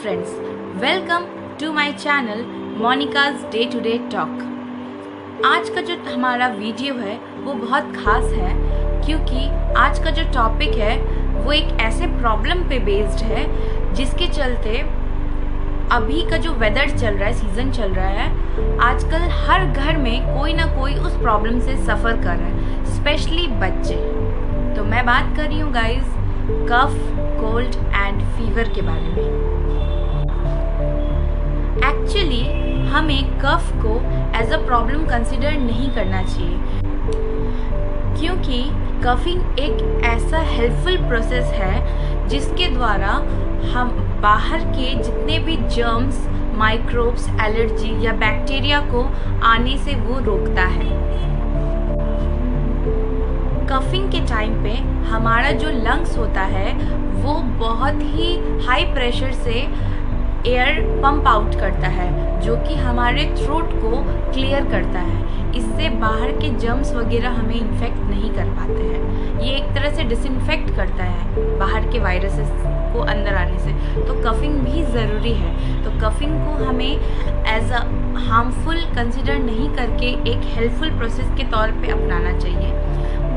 friends, welcome to my channel Monika's day to day talk. आज का जो हमारा वीडियो है वो बहुत खास है क्योंकि आज का जो टॉपिक है वो एक ऐसे प्रॉब्लम पे बेस्ड है जिसके चलते अभी का जो वेदर चल रहा है, सीज़न चल रहा है, आजकल हर घर में कोई ना कोई उस प्रॉब्लम से सफ़र कर रहा है, स्पेशली बच्चे। तो मैं बात कर रही हूँ guys cough, cold and fever के बारे में। एक्चुअली हमें कफ को एज अ प्रॉब्लम कंसिडर नहीं करना चाहिए क्योंकि कफिंग एक ऐसा हेल्पफुल प्रोसेस है जिसके द्वारा हम बाहर के जितने भी जर्म्स, माइक्रोब्स, एलर्जी या बैक्टीरिया को आने से वो रोकता है। कफिंग के टाइम पे हमारा जो लंग्स होता है वो बहुत ही हाई प्रेशर से एयर पंप आउट करता है जो कि हमारे थ्रोट को क्लियर करता है। इससे बाहर के जर्म्स वगैरह हमें इन्फेक्ट नहीं कर पाते हैं। ये एक तरह से डिसइंफेक्ट करता है बाहर के वायरसेस को अंदर आने से। तो कफिंग भी ज़रूरी है। तो कफिंग को हमें एज अ हार्मफुल कंसिडर नहीं करके एक हेल्पफुल प्रोसेस के तौर पे अपनाना चाहिए।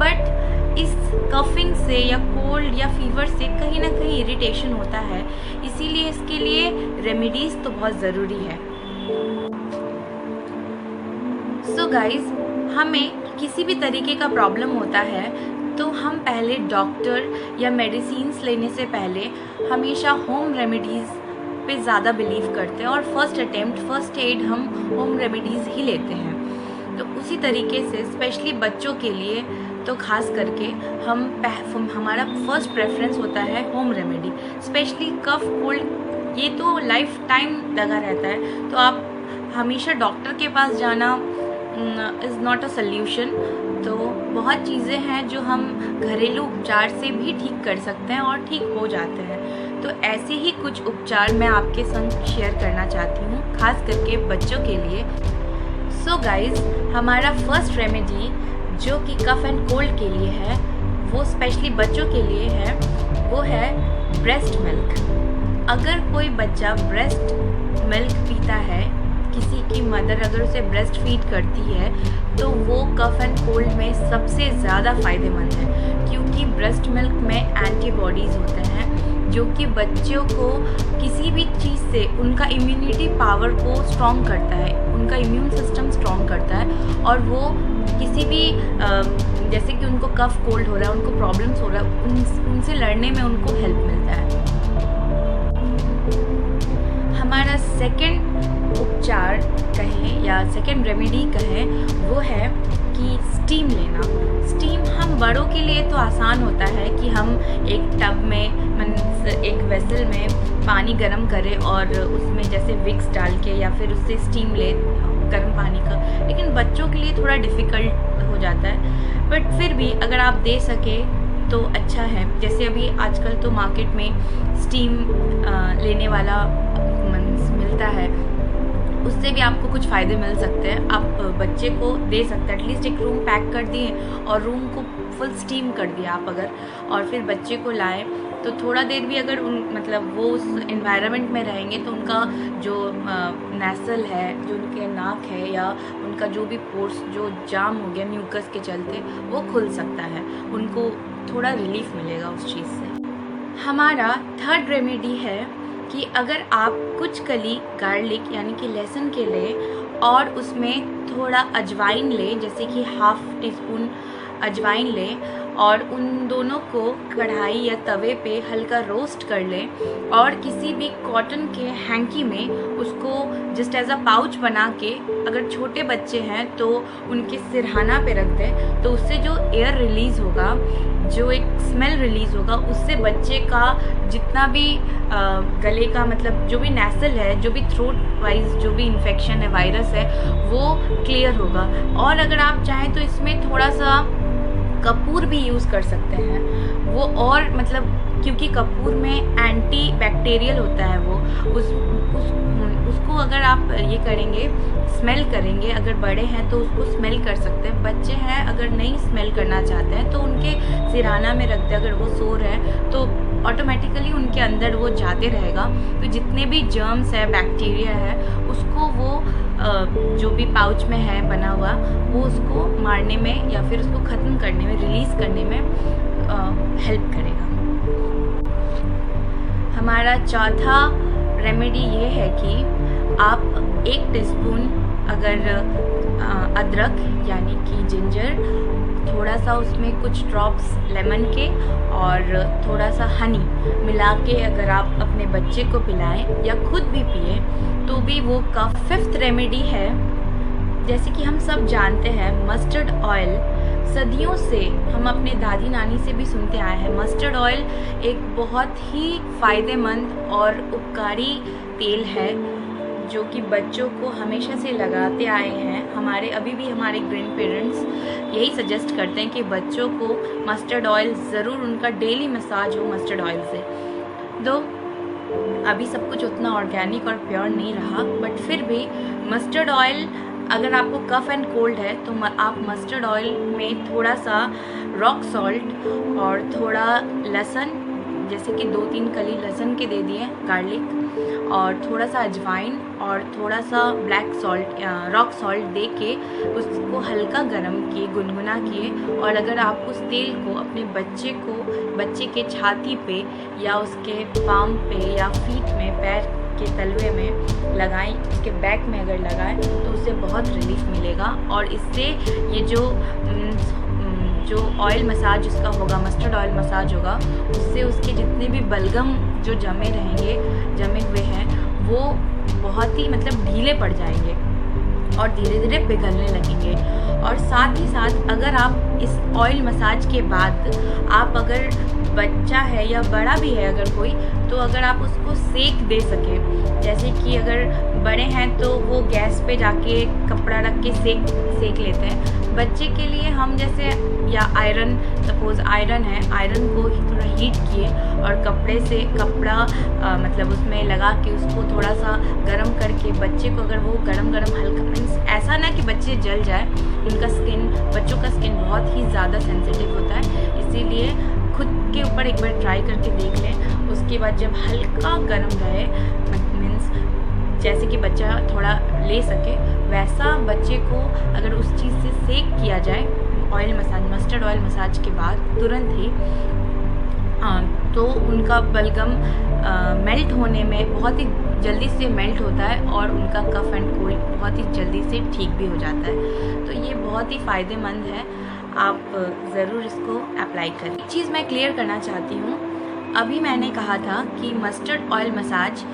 बट इस कफिंग से या कोल्ड या फीवर से कहीं ना कहीं इरिटेशन होता है, इसीलिए इसके लिए रेमेडीज़ तो बहुत ज़रूरी है। सो गाइज, हमें किसी भी तरीके का प्रॉब्लम होता है तो हम पहले डॉक्टर या मेडिसिन्स लेने से पहले हमेशा होम रेमेडीज़ पे ज़्यादा बिलीव करते हैं और फर्स्ट एड हम होम रेमेडीज़ ही लेते हैं। तो उसी तरीके से स्पेशली बच्चों के लिए तो खास करके हमारा फर्स्ट प्रेफरेंस होता है होम रेमेडी। स्पेशली कफ, कोल्ड ये तो लाइफ टाइम लगा रहता है, तो आप हमेशा डॉक्टर के पास जाना इज़ नॉट अ सल्यूशन। तो बहुत चीज़ें हैं जो हम घरेलू उपचार से भी ठीक कर सकते हैं और ठीक हो जाते हैं। तो ऐसे ही कुछ उपचार मैं आपके संग शेयर करना चाहती हूँ, खास करके बच्चों के लिए। सो गाइज, हमारा फर्स्ट रेमेडी जो कि कफ एंड कोल्ड के लिए है, वो स्पेशली बच्चों के लिए है, वो है ब्रेस्ट मिल्क। अगर कोई बच्चा ब्रेस्ट मिल्क पीता है, किसी की मदर अगर उसे ब्रेस्ट फीड करती है, तो वो कफ एंड कोल्ड में सबसे ज़्यादा फ़ायदेमंद है क्योंकि ब्रेस्ट मिल्क में एंटीबॉडीज़ होते हैं जो कि बच्चों को किसी भी चीज़ से उनका इम्यूनिटी पावर को स्ट्रॉन्ग करता है, उनका इम्यून सिस्टम स्ट्रॉन्ग करता है और वो किसी भी जैसे कि उनको कफ कोल्ड हो रहा है, उनको प्रॉब्लम्स हो रहा है, उनसे लड़ने में उनको हेल्प मिलता है। हमारा सेकंड उपचार कहें या सेकंड रेमेडी कहें वो है कि स्टीम लेना। स्टीम हम बड़ों के लिए तो आसान होता है कि हम एक टब में एक वेसल में पानी गर्म करें और उसमें जैसे विक्स डाल के या फिर उससे स्टीम ले गर्म पानी का, लेकिन बच्चों के लिए थोड़ा डिफ़िकल्ट हो जाता है। बट फिर भी अगर आप दे सके तो अच्छा है। जैसे अभी आजकल तो मार्केट में स्टीम लेने वाला मिलता है, उससे भी आपको कुछ फ़ायदे मिल सकते हैं। आप बच्चे को दे सकते हैं, एटलीस्ट एक रूम पैक कर दिए और रूम को फुल स्टीम कर दिया आप अगर, और फिर बच्चे को लाए तो थोड़ा देर भी अगर वो उस एनवायरनमेंट में रहेंगे तो उनका जो नेसल है, जो उनके नाक है या उनका जो भी पोर्स जो जाम हो गया म्यूकस के चलते, वो खुल सकता है, उनको थोड़ा रिलीफ मिलेगा उस चीज़ से। हमारा थर्ड रेमेडी है कि अगर आप कुछ कली गार्लिक यानी कि लहसुन के लें और उसमें थोड़ा अजवाइन लें, जैसे कि हाफ टी स्पून अजवाइन लें और उन दोनों को कढ़ाई या तवे पे हल्का रोस्ट कर लें और किसी भी कॉटन के हैंकी में उसको जस्ट एज अ पाउच बना के, अगर छोटे बच्चे हैं तो उनके सिरहाना पे रख दें, तो उससे जो एयर रिलीज़ होगा, जो एक स्मेल रिलीज़ होगा, उससे बच्चे का जितना भी गले का जो भी नेसल है, जो भी थ्रोट वाइज जो भी इन्फेक्शन है, वायरस है, वो क्लियर होगा। और अगर आप चाहें तो इसमें थोड़ा सा कपूर भी यूज़ कर सकते हैं वो, और क्योंकि कपूर में एंटी बैक्टीरियल होता है वो, उसको अगर आप ये करेंगे, स्मेल करेंगे, अगर बड़े हैं तो उसको स्मेल कर सकते हैं, बच्चे हैं अगर नहीं स्मेल करना चाहते हैं तो उनके सिरहाना में रख दें, अगर वो सो रहे हैं तो ऑटोमेटिकली उनके अंदर वो जाते रहेगा। तो जितने भी जर्म्स है, बैक्टीरिया है, उसको वो जो भी पाउच में है बना हुआ, वो उसको मारने में या फिर उसको ख़त्म करने में, रिलीज़ करने में हेल्प करेगा। हमारा चौथा रेमेडी ये है कि आप 1 टीस्पून अगर अदरक यानी कि जिंजर, थोड़ा सा उसमें कुछ ड्रॉप्स लेमन के और थोड़ा सा हनी मिला के अगर आप अपने बच्चे को पिलाएं या खुद भी पिए तो भी वो कफ। 5th रेमेडी है, जैसे कि हम सब जानते हैं मस्टर्ड ऑयल, सदियों से हम अपने दादी नानी से भी सुनते आए हैं। मस्टर्ड ऑयल एक बहुत ही फ़ायदेमंद और उपकारी तेल है जो कि बच्चों को हमेशा से लगाते आए हैं। अभी भी हमारे ग्रैंड पेरेंट्स यही सजेस्ट करते हैं कि बच्चों को मस्टर्ड ऑयल ज़रूर, उनका डेली मसाज हो मस्टर्ड ऑयल से। दो अभी सब कुछ उतना ऑर्गेनिक और प्योर नहीं रहा, बट फिर भी मस्टर्ड ऑयल, अगर आपको कफ एंड कोल्ड है तो आप मस्टर्ड ऑयल में थोड़ा सा रॉक सॉल्ट और थोड़ा लहसुन, जैसे कि 2-3 कली लहसुन के दे दिए, गार्लिक, और थोड़ा सा अजवाइन और थोड़ा सा ब्लैक सॉल्ट, रॉक सॉल्ट दे के उसको हल्का गरम किए, गुनगुना किए, और अगर आप उस तेल को अपने बच्चे के छाती पे या उसके पाम पे या फीट में, पैर के तलवे में लगाएं, उसके बैक में अगर लगाएं तो उससे बहुत रिलीफ मिलेगा। और इससे ये जो ऑयल मसाज उसका होगा, मस्टर्ड ऑयल मसाज होगा, उससे उसके जितने भी बलगम जो जमे हुए हैं वो बहुत ही ढीले पड़ जाएंगे और धीरे धीरे पिघलने लगेंगे। और साथ ही साथ अगर आप इस ऑयल मसाज के बाद आप अगर बच्चा है या बड़ा भी है अगर कोई, तो अगर आप उसको सेक दे सकें, जैसे कि अगर बड़े हैं तो वो गैस पे जाके कपड़ा रख के सेक लेते हैं, बच्चे के लिए हम जैसे, या आयरन, सपोज़ आयरन है, आयरन को थोड़ा हीट किए और कपड़ा उसमें लगा के उसको थोड़ा सा गर्म करके बच्चे को, अगर वो गरम हल्का, मीन्स ऐसा ना कि बच्चे जल जाए, बच्चों का स्किन बहुत ही ज़्यादा सेंसिटिव होता है, इसीलिए खुद के ऊपर एक बार ट्राई करके देख लें। उसके बाद जब हल्का गर्म रहे, मीन्स जैसे कि बच्चा थोड़ा ले सके, वैसा बच्चे को अगर उस चीज़ से सेक किया जाए मस्टर्ड ऑयल मसाज के बाद तुरंत ही, तो उनका बलगम मेल्ट होने में बहुत ही जल्दी से मेल्ट होता है और उनका कफ एंड कोल्ड बहुत ही जल्दी से ठीक भी हो जाता है। तो ये बहुत ही फ़ायदेमंद है, आप ज़रूर इसको अप्लाई करें। एक चीज़ मैं क्लियर करना चाहती हूँ, अभी मैंने कहा था कि मस्टर्ड ऑयल मसाज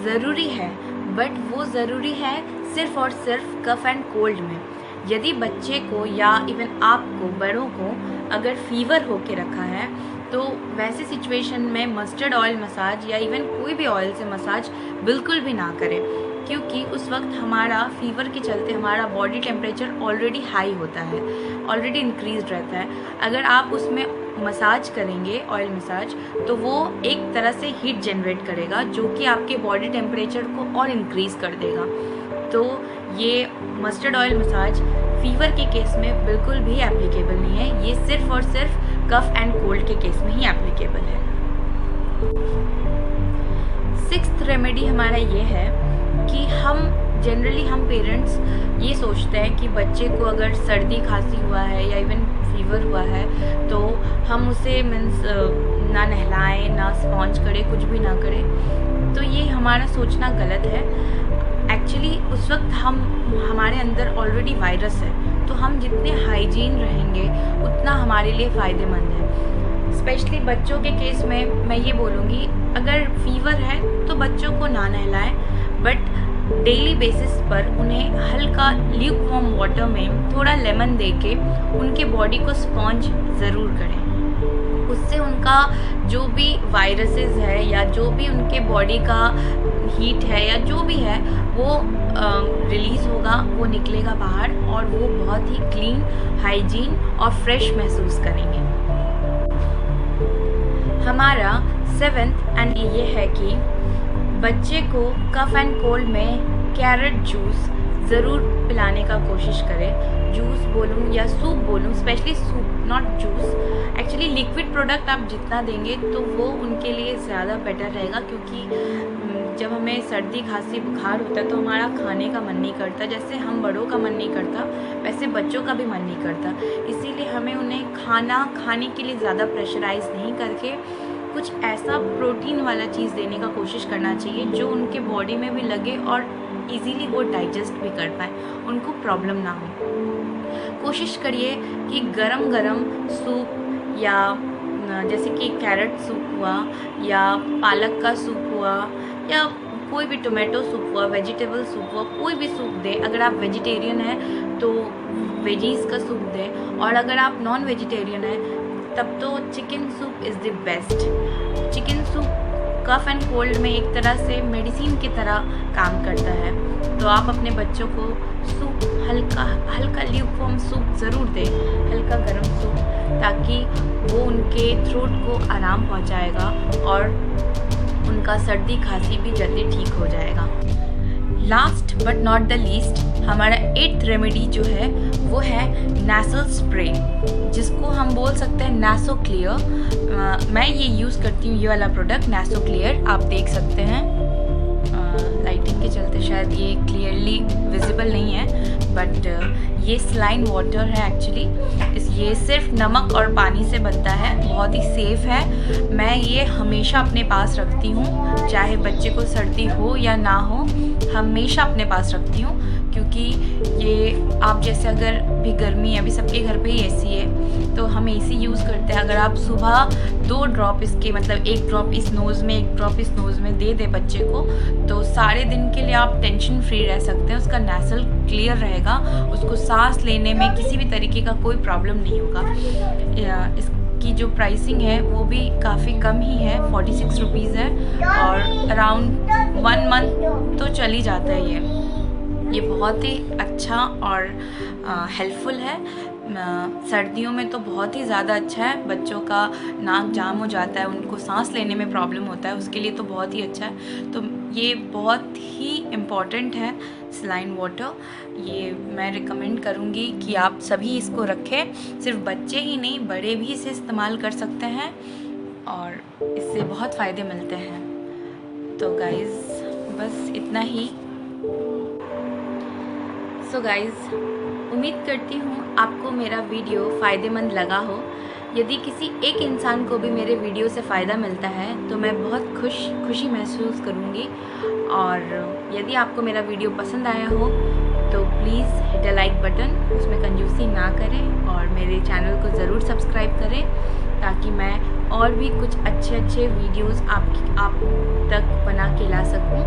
ज़रूरी है, बट वो ज़रूरी है सिर्फ़ और सिर्फ कफ एंड कोल्ड में। यदि बच्चे को या इवन आपको, बड़ों को अगर फीवर होके रखा है, तो वैसे सिचुएशन में मस्टर्ड ऑयल मसाज या इवन कोई भी ऑयल से मसाज बिल्कुल भी ना करें, क्योंकि उस वक्त हमारा फीवर के चलते हमारा बॉडी टेम्परेचर ऑलरेडी हाई होता है, ऑलरेडी इंक्रीज रहता है। अगर आप उसमें मसाज करेंगे ऑयल मसाज, तो वो एक तरह से हीट जनरेट करेगा जो कि आपके बॉडी टेम्परेचर को और इंक्रीज़ कर देगा। तो ये मस्टर्ड ऑयल मसाज फीवर के केस में बिल्कुल भी एप्लीकेबल नहीं है, ये सिर्फ और सिर्फ कफ एंड कोल्ड के केस में ही एप्लीकेबल है। 6th रेमेडी हमारा ये है कि हम पेरेंट्स ये सोचते हैं कि बच्चे को अगर सर्दी खांसी हुआ है या इवन फीवर हुआ है तो हम उसे ना नहलाएं, ना स्पॉन्ज करें, कुछ भी ना करें। तो ये हमारा सोचना गलत है। एक्चुअली उस वक्त हमारे अंदर ऑलरेडी वायरस है, तो हम जितने हाइजीन रहेंगे उतना हमारे लिए फ़ायदेमंद है। स्पेशली बच्चों के केस में मैं ये बोलूँगी, अगर फीवर है तो बच्चों को ना नहलाएं, बट डेली बेसिस पर उन्हें हल्का ल्यूकवार्म वाटर में थोड़ा लेमन देके उनके बॉडी को स्पॉन्ज ज़रूर करें। उससे उनका जो भी वायरसेस है या जो भी उनके बॉडी का हीट है या जो भी है वो रिलीज़ होगा, वो निकलेगा बाहर और वो बहुत ही क्लीन, हाइजीन और फ्रेश महसूस करेंगे। हमारा 7th एंड ये है कि बच्चे को कफ एंड कोल्ड में कैरेट जूस ज़रूर पिलाने का कोशिश करें। जूस बोलूँ या सूप बोलूँ, specially soup not juice. Actually liquid product आप जितना देंगे तो वो उनके लिए ज़्यादा बेटर रहेगा, क्योंकि जब हमें सर्दी खांसी बुखार होता है तो हमारा खाने का मन नहीं करता। जैसे हम बड़ों का मन नहीं करता वैसे बच्चों का भी मन नहीं करता। इसीलिए हमें उन्हें खाने के लिए ज़्यादा प्रेशराइज़ नहीं करके कुछ ऐसा प्रोटीन वाला चीज़ देने का कोशिश करना चाहिए जो उनके बॉडी में भी लगे और इजीली वो डाइजेस्ट भी कर पाए, उनको प्रॉब्लम ना हो। कोशिश करिए कि गरम गरम सूप या जैसे कि कैरेट सूप हुआ या पालक का सूप हुआ या कोई भी टोमेटो सूप हुआ, वेजिटेबल सूप हुआ, कोई भी सूप दें। अगर आप वेजिटेरियन हैं तो वेजीज़ का सूप दें, और अगर आप नॉन वेजिटेरियन हैं तब तो chicken soup is the best. Chicken soup cough and cold में एक तरह से मेडिसिन की तरह काम करता है। तो आप अपने बच्चों को सूप हल्का ल्यूकवार्म सूप ज़रूर दें, हल्का गर्म सूप, ताकि वो उनके थ्रोट को आराम पहुंचाएगा और उनका सर्दी खांसी भी जल्दी ठीक हो जाएगा। Last but not the least, हमारा 8th रेमेडी जो है वो है नासल स्प्रे, जिसको हम बोल सकते हैं नासो क्लियर। मैं ये यूज़ करती हूँ, ये वाला प्रोडक्ट नासो क्लियर। आप देख सकते हैं, लाइटिंग के चलते शायद ये क्लियरली विजिबल नहीं है, बट ये सलाइन वाटर है एक्चुअली। ये सिर्फ नमक और पानी से बनता है, बहुत ही सेफ़ है। मैं ये हमेशा अपने पास रखती हूँ, चाहे बच्चे को सर्दी हो या ना हो, हमेशा अपने पास रखती हूँ। क्योंकि ये आप जैसे अगर भी गर्मी है, अभी सबके घर पे ही एसी है तो हम एसी यूज़ करते हैं। अगर आप सुबह 2 ड्रॉप इसके, मतलब 1 ड्रॉप इस नोज़ में 1 ड्रॉप इस नोज़ में दे दे बच्चे को, तो सारे दिन के लिए आप टेंशन फ्री रह सकते हैं। उसका नासल क्लियर रहेगा, उसको सांस लेने में किसी भी तरीके का कोई प्रॉब्लम नहीं होगा। इसकी जो प्राइसिंग है वो भी काफ़ी कम ही है, 46 रुपीज़ है, और अराउंड 1 मंथ तो चल ही जाता है। ये बहुत ही अच्छा और हेल्पफुल है। सर्दियों में तो बहुत ही ज़्यादा अच्छा है। बच्चों का नाक जाम हो जाता है, उनको सांस लेने में प्रॉब्लम होता है, उसके लिए तो बहुत ही अच्छा है। तो ये बहुत ही इम्पॉर्टेंट है सलाइन वाटर। ये मैं रिकमेंड करूँगी कि आप सभी इसको रखें। सिर्फ बच्चे ही नहीं, बड़े भी इसे इस्तेमाल कर सकते हैं और इससे बहुत फ़ायदे मिलते हैं। तो गाइज़ बस इतना ही। सो गाइज़, उम्मीद करती हूँ आपको मेरा वीडियो फ़ायदेमंद लगा हो। यदि किसी एक इंसान को भी मेरे वीडियो से फ़ायदा मिलता है तो मैं बहुत खुशी महसूस करूँगी। और यदि आपको मेरा वीडियो पसंद आया हो तो please hit a like button, उसमें कंजूसी ना करें, और मेरे चैनल को ज़रूर सब्सक्राइब करें ताकि मैं और भी कुछ अच्छे वीडियोज़ आप तक बना के ला सकूँ।